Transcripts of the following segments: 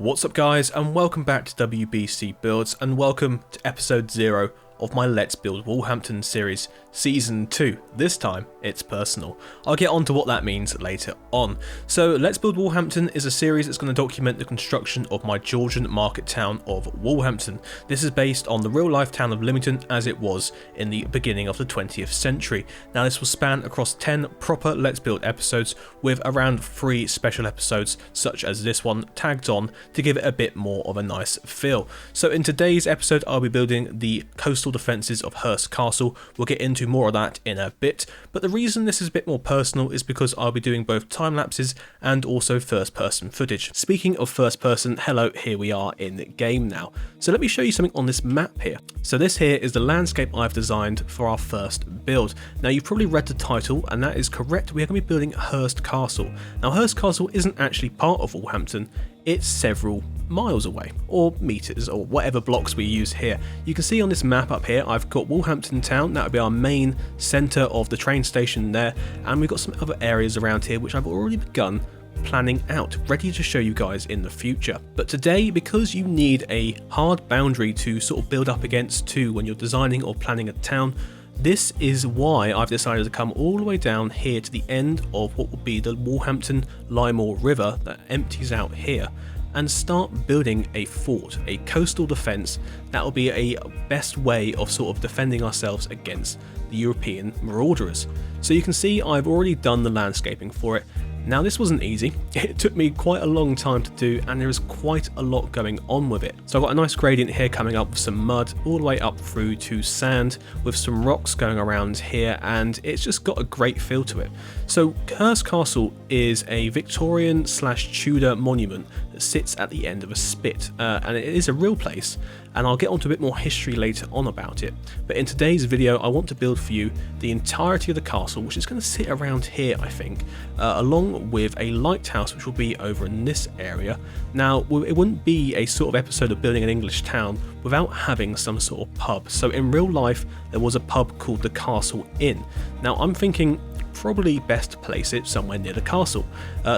What's up guys, and welcome back to WBC Builds, and welcome to episode 0 of my Let's Build Walhampton series, season 2. This time it's personal. I'll get on to what that means later on. So Let's Build Walhampton is a series that's going to document the construction of my Georgian market town of Walhampton. This is based on the real life town of Lymington as it was in the beginning of the 20th century. Now this will span across 10 proper Let's Build episodes with around 3 special episodes such as this one tagged on to give it a bit more of a nice feel. So in today's episode I'll be building the coastal defences of Hurst Castle. We'll get into more of that in a bit, but the reason this is a bit more personal is because I'll be doing both time lapses and also first person footage. Speaking of first person, hello, here we are in the game now. So let me show you something on this map here. So this here is the landscape I've designed for our first build. Now you've probably read the title and that is correct, we are going to be building Hurst Castle. Now Hurst Castle isn't actually part of Walhampton, it's several miles away, or meters, or whatever blocks we use here. You can see on this map up here, I've got Walhampton town, that would be our main centre of the train station there, and we've got some other areas around here which I've already begun planning out, ready to show you guys in the future. But today, because you need a hard boundary to sort of build up against too when you're designing or planning a town, this is why I've decided to come all the way down here to the end of what will be the Walhampton Lymore River that empties out here and start building a fort, a coastal defence that will be a best way of sort of defending ourselves against the European marauders. So you can see I've already done the landscaping for it. Now this wasn't easy, it took me quite a long time to do and there is quite a lot going on with it. So I've got a nice gradient here coming up with some mud all the way up through to sand with some rocks going around here, and it's just got a great feel to it. So Hurst Castle is a Victorian / Tudor monument that sits at the end of a spit, and it is a real place, and I'll get onto a bit more history later on about it. But in today's video I want to build for you the entirety of the castle, which is going to sit around here I think, along with a lighthouse which will be over in this area. Now it wouldn't be a sort of episode of building an English town without having some sort of pub. So in real life there was a pub called the Castle Inn. Now I'm thinking probably best to place it somewhere near the castle,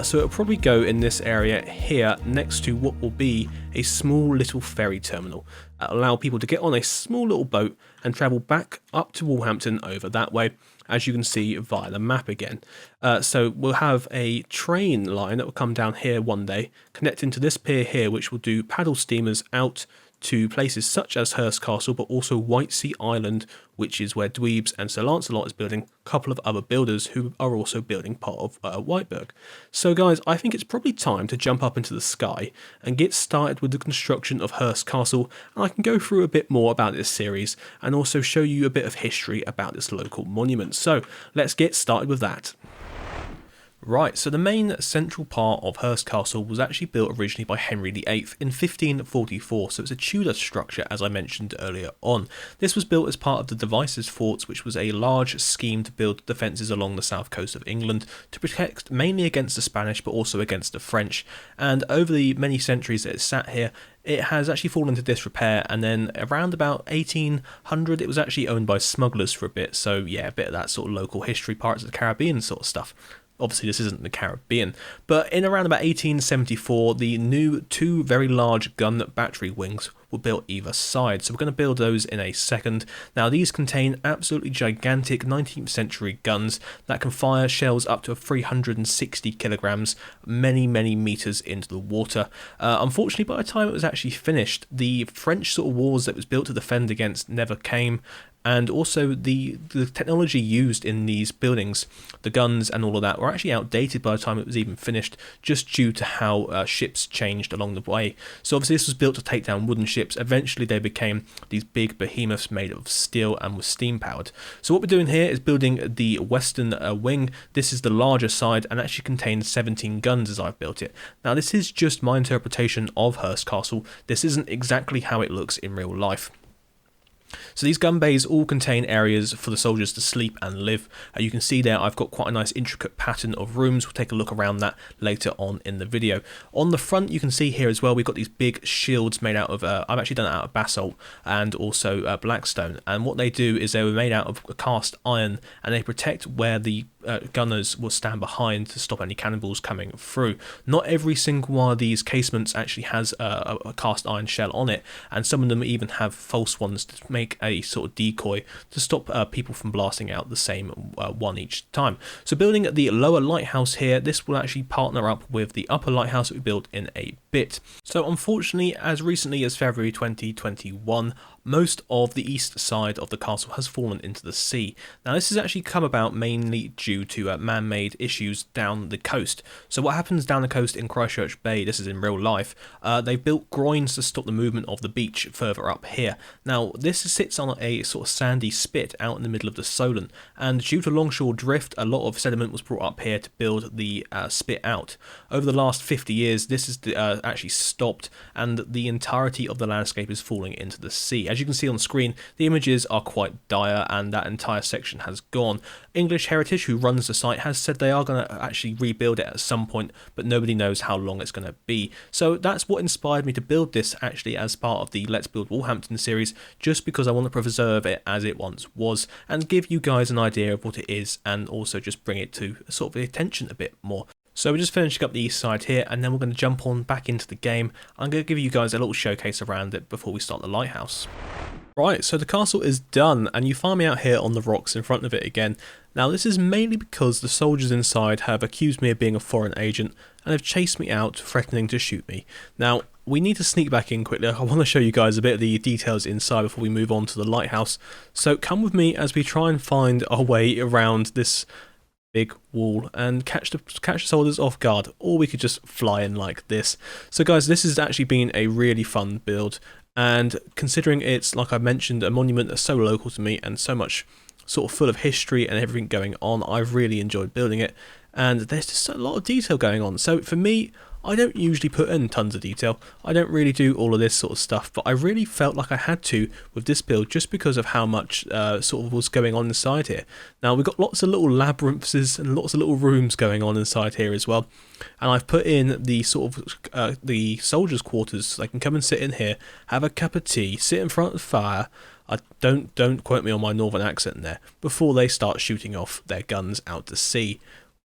so it'll probably go in this area here next to what will be a small little ferry terminal, allow people to get on a small little boat and travel back up to Walhampton over that way, as you can see via the map again. So we'll have a train line that will come down here one day, connecting to this pier here, which will do paddle steamers out to places such as Hurst Castle, but also Whitesea Island, which is where Dweebs and Sir Lancelot is building, a couple of other builders who are also building part of Whiteberg. So guys, I think it's probably time to jump up into the sky and get started with the construction of Hurst Castle, and I can go through a bit more about this series and also show you a bit of history about this local monument. So let's get started with that. Right, so the main central part of Hurst Castle was actually built originally by Henry VIII in 1544, so it's a Tudor structure as I mentioned earlier on. This was built as part of the Devizes Forts, which was a large scheme to build defences along the south coast of England to protect mainly against the Spanish but also against the French, and over the many centuries that it sat here, it has actually fallen into disrepair, and then around about 1800 it was actually owned by smugglers for a bit, so yeah, a bit of that sort of local history, Pirates of the Caribbean sort of stuff. Obviously this isn't the Caribbean, but in around about 1874 the new 2 very large gun battery wings were built either side, so we're going to build those in a second. Now these contain absolutely gigantic 19th century guns that can fire shells up to 360 kilograms, many meters into the water. Unfortunately by the time it was actually finished, the French sort of walls that was built to defend against never came, and also the technology used in these buildings, the guns and all of that, were actually outdated by the time it was even finished, just due to how ships changed along the way. So obviously this was built to take down wooden ships. Eventually they became these big behemoths made of steel and were steam powered. So what we're doing here is building the western wing. This is the larger side and actually contains 17 guns as I've built it. Now this is just my interpretation of Hurst Castle. This isn't exactly how it looks in real life. So these gun bays all contain areas for the soldiers to sleep and live. You can see there I've got quite a nice intricate pattern of rooms. We'll take a look around that later on in the video. On the front you can see here as well we've got these big shields made out of, I've actually done it out of basalt and also blackstone, and what they do is they were made out of cast iron and they protect where the gunners will stand behind to stop any cannonballs coming through. Not every single one of these casements actually has a cast iron shell on it, and some of them even have false ones to make a sort of decoy to stop people from blasting out the same one each time. So building the lower lighthouse here, this will actually partner up with the upper lighthouse that we built in a bit. So unfortunately, as recently as February 2021, most of the east side of the castle has fallen into the sea. Now this has actually come about mainly due to man-made issues down the coast. So what happens down the coast in Christchurch Bay, this is in real life, they've built groins to stop the movement of the beach further up here. Now this sits on a sort of sandy spit out in the middle of the Solent, and due to longshore drift a lot of sediment was brought up here to build the spit out. Over the last 50 years this is actually stopped and the entirety of the landscape is falling into the sea. As you can see on the screen, the images are quite dire and that entire section has gone. English Heritage, who runs the site, has said they are going to actually rebuild it at some point, but nobody knows how long it's going to be. So that's what inspired me to build this actually as part of the Let's Build Walhampton series, just because I want to preserve it as it once was and give you guys an idea of what it is and also just bring it to sort of the attention a bit more. So we're just finishing up the east side here and then we're going to jump on back into the game. I'm going to give you guys a little showcase around it before we start the lighthouse. Right, so the castle is done and you find me out here on the rocks in front of it again. Now this is mainly because the soldiers inside have accused me of being a foreign agent and have chased me out, threatening to shoot me. Now we need to sneak back in quickly. I want to show you guys a bit of the details inside before we move on to the lighthouse. So come with me as we try and find our way around this big wall and catch the soldiers off guard, or we could just fly in like this. So guys, this has actually been a really fun build, and considering it's, like I mentioned, a monument that's so local to me and so much sort of full of history and everything going on, I've really enjoyed building it, and there's just a lot of detail going on. So for me, I don't usually put in tons of detail, I don't really do all of this sort of stuff, but I really felt like I had to with this build just because of how much sort of was going on inside here. Now we've got lots of little labyrinths and lots of little rooms going on inside here as well, and I've put in the sort of the soldiers' quarters so they can come and sit in here, have a cup of tea, sit in front of the fire. Don't quote me on my northern accent there, before they start shooting off their guns out to sea,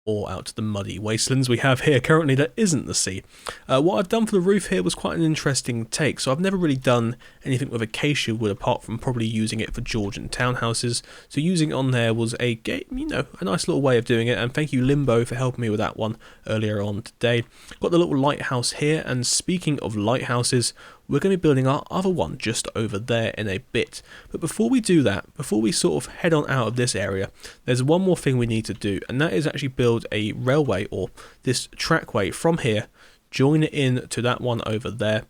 or out to the muddy wastelands we have here currently that isn't the sea. What I've done for the roof here was quite an interesting take. So I've never really done anything with acacia wood apart from probably using it for Georgian townhouses. So using it on there was a nice little way of doing it, and thank you Limbo for helping me with that one earlier on today. Got the little lighthouse here, and speaking of lighthouses, we're going to be building our other one just over there in a bit. But before we do that, before we sort of head on out of this area, there's one more thing we need to do, and that is actually build a railway, or this trackway from here, join it in to that one over there,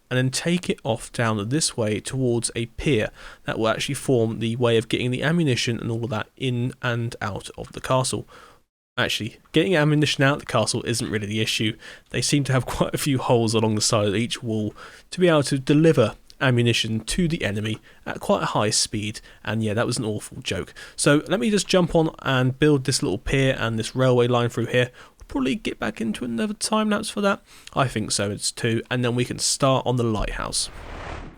and then take it off down this way towards a pier that will actually form the way of getting the ammunition and all of that in and out of the castle. Actually, getting ammunition out of the castle isn't really the issue. They seem to have quite a few holes along the side of each wall to be able to deliver ammunition to the enemy at quite a high speed, and yeah, that was an awful joke. So let me just jump on and build this little pier and this railway line through here. We'll probably get back into another time lapse for that. I think so, it's 2, and then we can start on the lighthouse.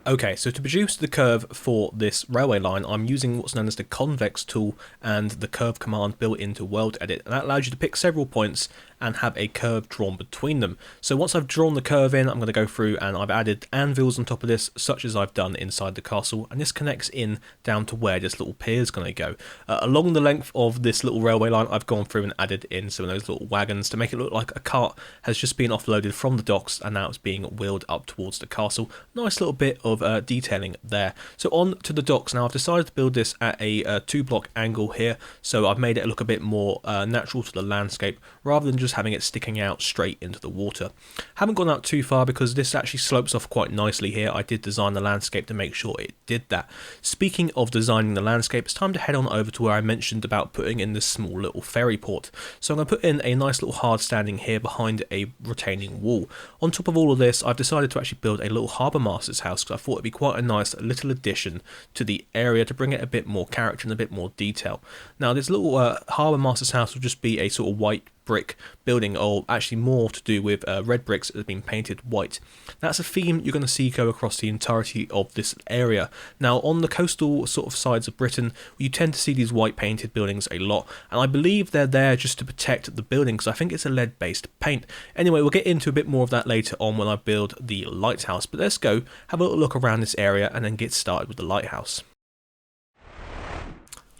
Okay, so to produce the curve for this railway line, I'm using what's known as the convex tool and the curve command built into World Edit, and that allows you to pick several points and have a curve drawn between them. So once I've drawn the curve in, I'm going to go through and I've added anvils on top of this, such as I've done inside the castle, and this connects in down to where this little pier is going to go. Along the length of this little railway line, I've gone through and added in some of those little wagons to make it look like a cart has just been offloaded from the docks and now it's being wheeled up towards the castle. Nice little bit of detailing there. So on to the docks now. I've decided to build this at a 2-block angle here, so I've made it look a bit more natural to the landscape rather than just having it sticking out straight into the water. Haven't gone out too far because this actually slopes off quite nicely here. I did design the landscape to make sure it did that. Speaking of designing the landscape, it's time to head on over to where I mentioned about putting in this small little ferry port. So I'm going to put in a nice little hard standing here behind a retaining wall. On top of all of this, I've decided to actually build a little harbour master's house because I thought it'd be quite a nice little addition to the area to bring it a bit more character and a bit more detail. Now this little harbour master's house will just be a sort of white brick building, or actually more to do with red bricks that have been painted white. That's a theme you're going to see go across the entirety of this area. Now on the coastal sort of sides of Britain, you tend to see these white painted buildings a lot, and I believe they're there just to protect the building, because I think it's a lead based paint. Anyway, we'll get into a bit more of that later on when I build the lighthouse, but let's go have a little look around this area and then get started with the lighthouse.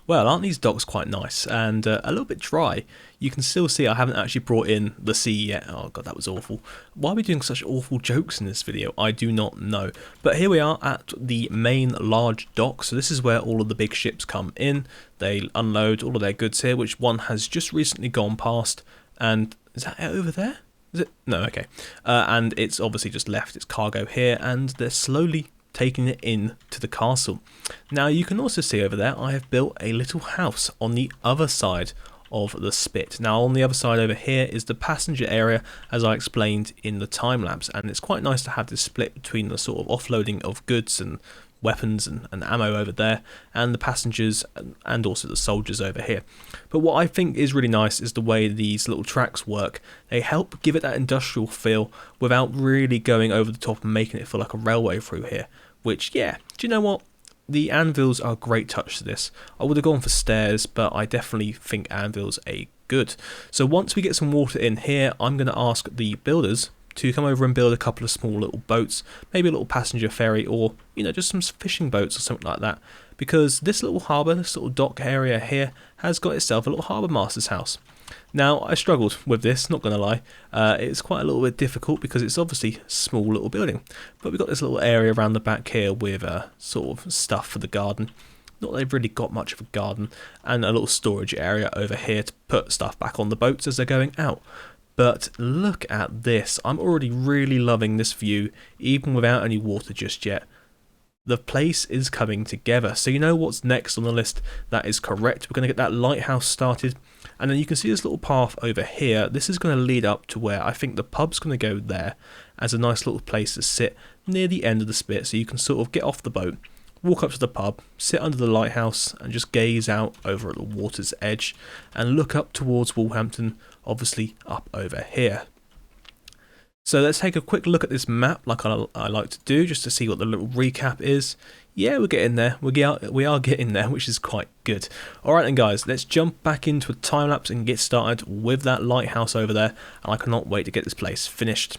Well, aren't these docks quite nice and a little bit dry? You can still see I haven't actually brought in the sea yet. Oh god, that was awful. Why are we doing such awful jokes in this video? I do not know. But here we are at the main large dock. So this is where all of the big ships come in. They unload all of their goods here, which one has just recently gone past. And is that it over there? Is it? No, okay. And it's obviously just left its cargo here, and they're slowly taking it in to the castle. Now you can also see over there I have built a little house on the other side of the spit. Now on the other side over here is the passenger area, as I explained in the time lapse, and it's quite nice to have this split between the sort of offloading of goods and weapons and ammo over there, and the passengers and also the soldiers over here. But what I think is really nice is the way these little tracks work. They help give it that industrial feel without really going over the top and making it feel like a railway through here, which, yeah, do you know what? The anvils are a great touch to this. I would have gone for stairs, but I definitely think anvils are good. So once we get some water in here, I'm going to ask the builders to come over and build a couple of small little boats, maybe a little passenger ferry, or, you know, just some fishing boats or something like that, because this little harbour, this little dock area here, has got itself a little harbour master's house. Now, I struggled with this, not going to lie. It's quite a little bit difficult because it's obviously a small little building, but we've got this little area around the back here with sort of stuff for the garden. Not that they've really got much of a garden, and a little storage area over here to put stuff back on the boats as they're going out. But look at this. I'm already really loving this view, even without any water just yet. The place is coming together. So you know what's next on the list? That is correct. We're going to get that lighthouse started. And then you can see this little path over here. This is going to lead up to where I think the pub's going to go there, as a nice little place to sit near the end of the spit. So you can sort of get off the boat, walk up to the pub, sit under the lighthouse and just gaze out over at the water's edge and look up towards Walhampton, obviously up over here. So let's take a quick look at this map, like I like to do, just to see what the little recap is. Yeah, we're getting there. We are getting there, which is quite good. Alright then guys, let's jump back into a time lapse and get started with that lighthouse over there, and I cannot wait to get this place finished.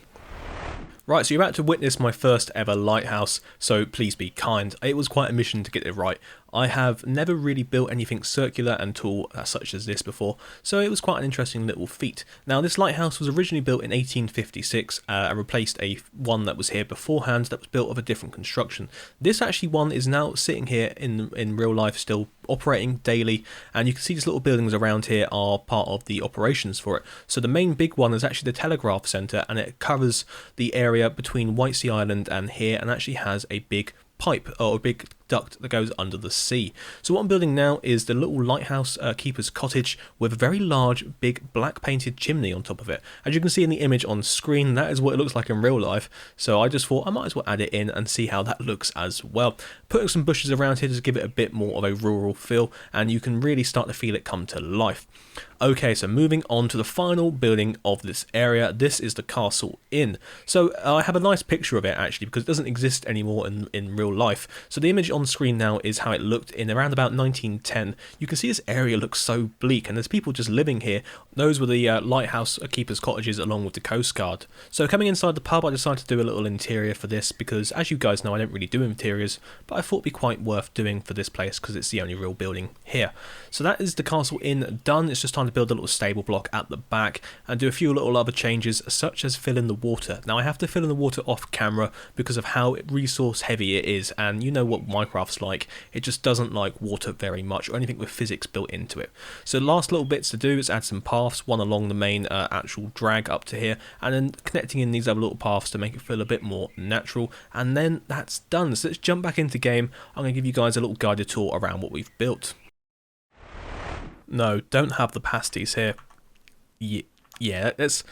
Right, so you're about to witness my first ever lighthouse, so please be kind. It was quite a mission to get it right. I have never really built anything circular and tall such as this before, so it was quite an interesting little feat. Now this lighthouse was originally built in 1856 and replaced one that was here beforehand that was built of a different construction. This actually one is now sitting here in real life, still operating daily, and you can see these little buildings around here are part of the operations for it. So the main big one is actually the telegraph centre, and it covers the area between Whitesea Island and here, and actually has a big pipe or a big duct that goes under the sea. So what I'm building now is the little lighthouse keeper's cottage with a very large big black painted chimney on top of it. As you can see in the image on screen, that is what it looks like in real life, so I just thought I might as well add it in and see how that looks as well. Putting some bushes around here to give it a bit more of a rural feel, and you can really start to feel it come to life. Okay, so moving on to the final building of this area. This is the Castle Inn. So I have a nice picture of it actually, because it doesn't exist anymore in real life. So the image on screen now is how it looked in around about 1910. You can see this area looks so bleak, and there's people just living here. Those were the lighthouse keepers' cottages along with the coast guard. So coming inside the pub, I decided to do a little interior for this because, as you guys know, I don't really do interiors, but I thought it'd be quite worth doing for this place because it's the only real building here. So that is the Castle Inn done. It's just time to build a little stable block at the back and do a few little other changes, such as fill in the water. Now I have to fill in the water off camera because of how resource heavy it is, and you know what Minecraft's like, it just doesn't like water very much or anything with physics built into it. So the last little bits to do is add some paths, one along the main actual drag up to here, and then connecting in these other little paths to make it feel a bit more natural, and then that's done. So let's jump back into game. I'm going to give you guys a little guided tour around what we've built. No, don't have the pasties here. Yeah, let's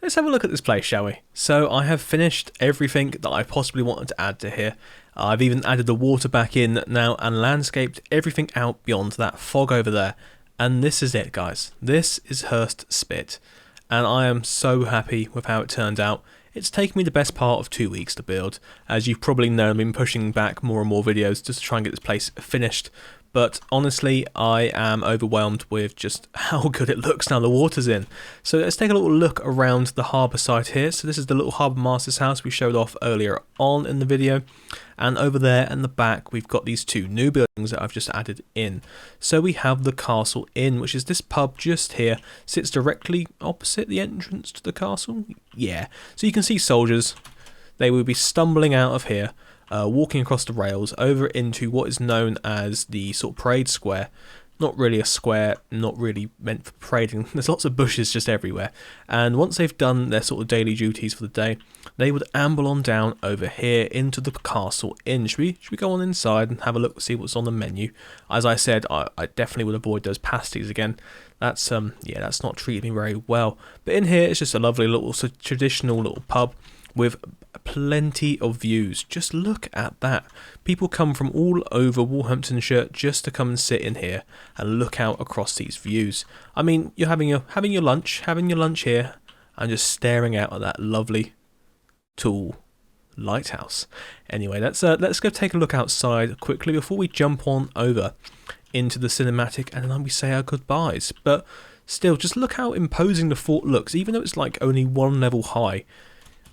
have a look at this place, shall we? So I have finished everything that I possibly wanted to add to here. I've even added the water back in now and landscaped everything out beyond that fog over there. And this is it, guys. This is Hurst Spit. And I am so happy with how it turned out. It's taken me the best part of 2 weeks to build. As you've probably known, I've been pushing back more and more videos just to try and get this place finished. But honestly, I am overwhelmed with just how good it looks now the water's in. So let's take a little look around the harbour side here. So this is the little harbour master's house we showed off earlier on in the video. And over there in the back, we've got these two new buildings that I've just added in. So we have the Castle Inn, which is this pub just here, sits directly opposite the entrance to the castle. Yeah, so you can see soldiers. They will be stumbling out of here, walking across the rails over into what is known as the sort of parade square. Not really a square, not really meant for parading. There's lots of bushes just everywhere. And once they've done their sort of daily duties for the day, they would amble on down over here into the Castle Inn. Should we go on inside and have a look, see what's on the menu? As I said, I definitely would avoid those pasties again. That's yeah, that's not treated me very well. But in here, it's just a lovely little traditional little pub with plenty of views. Just look at that. People come from all over Walhamptonshire just to come and sit in here and look out across these views. I mean, you're having your lunch here and just staring out at that lovely tall lighthouse. Anyway, let's go take a look outside quickly before we jump on over into the cinematic and then we say our goodbyes. But still, just look how imposing the fort looks, even though it's like only one level high.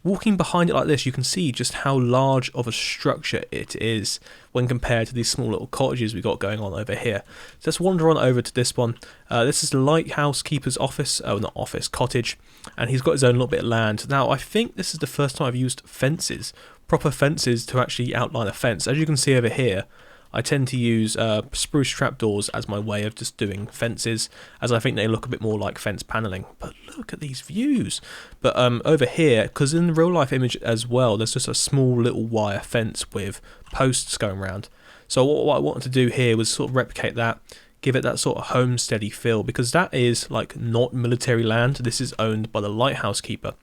Walking behind it like this, you can see just how large of a structure it is when compared to these small little cottages we got going on over here. So let's wander on over to this one. This is the Lighthouse keeper's office, not office, cottage, and he's got his own little bit of land. Now, I think this is the first time I've used fences, proper fences to actually outline a fence. As you can see over here, I tend to use spruce trapdoors as my way of just doing fences, as I think they look a bit more like fence panelling. But look at these views. But over here, because in the real life image as well, there's just a small little wire fence with posts going around. So what I wanted to do here was sort of replicate that, give it that sort of homesteady feel, because that is like not military land. This is owned by the lighthouse keeper,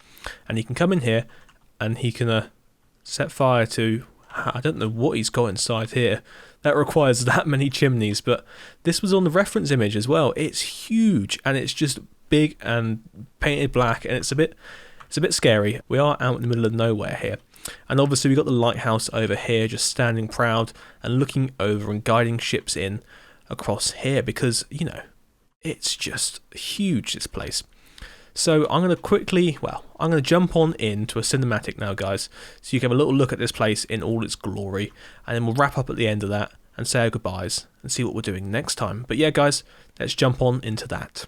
and he can come in here and he can set fire to, I don't know what he's got inside here that requires that many chimneys, but this was on the reference image as well. It's huge and it's just big and painted black, and it's a bit scary. We are out in the middle of nowhere here, and obviously we got the lighthouse over here just standing proud and looking over and guiding ships in across here, because you know it's just huge, this place. So I'm going to jump on into a cinematic now, guys, so you can have a little look at this place in all its glory, and then we'll wrap up at the end of that and say our goodbyes and see what we're doing next time. But yeah, guys, let's jump on into that.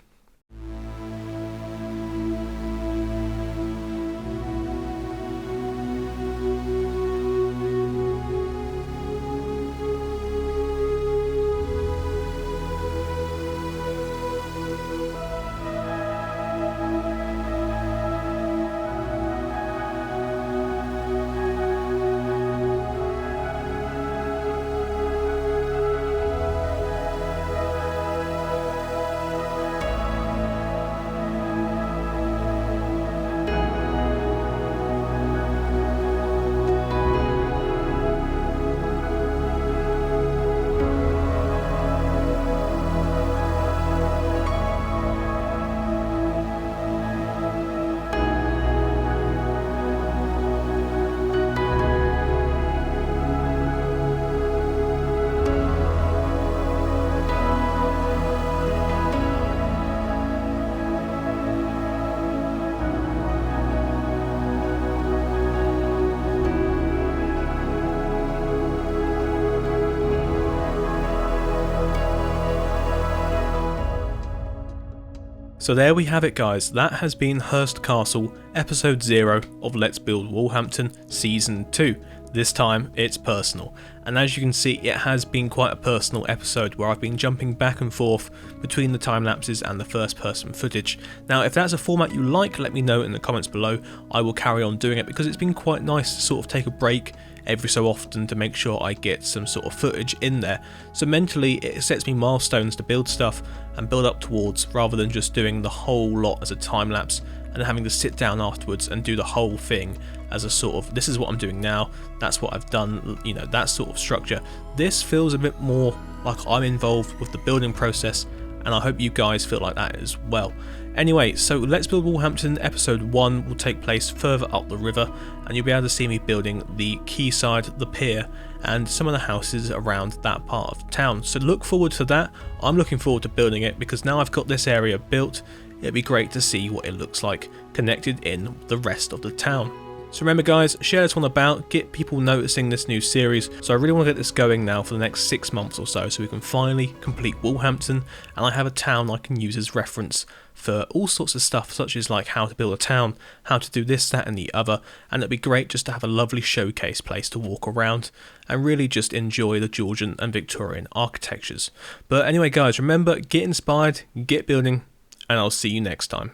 So there we have it, guys. That has been Hurst Castle, episode 0 of Let's Build Walhampton season 2. This time it's personal, and as you can see, it has been quite a personal episode where I've been jumping back and forth between the time lapses and the first person footage. Now if that's a format you like, let me know in the comments below. I will carry on doing it because it's been quite nice to sort of take a break every so often to make sure I get some sort of footage in there. So mentally it sets me milestones to build stuff and build up towards, rather than just doing the whole lot as a time lapse and having to sit down afterwards and do the whole thing as a sort of, this is what I'm doing now, that's what I've done, you know, that sort of structure. This feels a bit more like I'm involved with the building process, and I hope you guys feel like that as well. Anyway, so Let's Build Walhampton episode 1 will take place further up the river, and you'll be able to see me building the quayside, the pier, and some of the houses around that part of town. So look forward to that. I'm looking forward to building it, because now I've got this area built, it'd be great to see what it looks like connected in the rest of the town. So remember guys, share this one about, get people noticing this new series. So I really want to get this going now for the next 6 months or so we can finally complete Walhampton, and I have a town I can use as reference for all sorts of stuff, such as like how to build a town, how to do this, that and the other, and it'd be great just to have a lovely showcase place to walk around and really just enjoy the Georgian and Victorian architectures. But anyway guys, remember, get inspired, get building, and I'll see you next time.